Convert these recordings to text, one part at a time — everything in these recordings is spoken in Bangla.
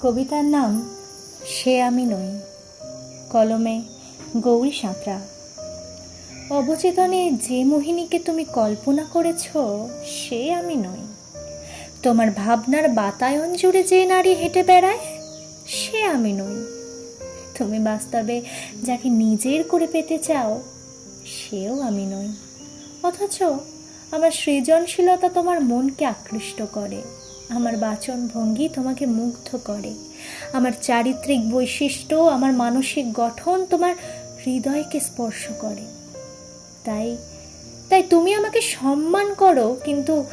কবিতার নাম সে আমি নই। কলমে গৌরী সাঁতরা। অবচেতনে যে মোহিনীকে তুমি কল্পনা করেছ সে আমি নই। তোমার ভাবনার বাতায়ন জুড়ে যে নারী হেঁটে বেড়ায় সে আমি নই। তুমি বাস্তবে যাকে নিজের করে পেতে চাও সেও আমি নই। অথচ আমার সৃজনশীলতা তোমার মনকে আকৃষ্ট করে, আমার বাচন ভঙ্গি তোমাকে মুগ্ধ করে, আমার চারিত্রিক বৈশিষ্ট্য, আমার মানসিক গঠন তোমার হৃদয়কে স্পর্শ করে। তাই তাই তুমি আমাকে সম্মান করো কিন্তু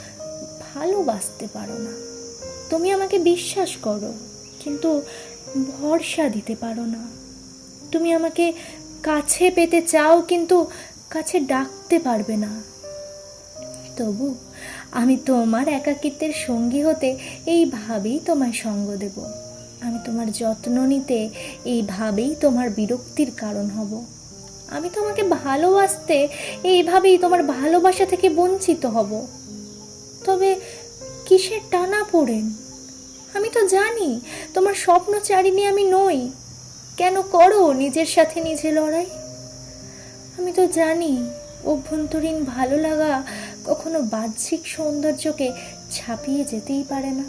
ভালোবাসতে পারো না। তুমি আমাকে বিশ্বাস করো কিন্তু ভরসা দিতে পারো না। তুমি আমাকে কাছে পেতে চাও কিন্তু কাছে ডাকতে পারবে না। তবু আমি তোমার একাকিত্বের সঙ্গী হতে এইভাবেই তোমায় সঙ্গ দেব। আমি তোমার যত্ন নিতে এইভাবেই তোমার বিরক্তির কারণ হব। আমি তোমাকে ভালোবাসতে এইভাবেই তোমার ভালোবাসা থেকে বঞ্চিত হব। তবে কিসের টানা পড়েন? আমি তো জানি তোমার স্বপ্নচারিণী আমি নই। কেন করো নিজের সাথে নিজে লড়াই? আমি তো জানি অভ্যন্তরীণ ভালো লাগা কখনো বাহ্যিক সৌন্দর্যকে ছাপিয়ে যেতেই পারে না।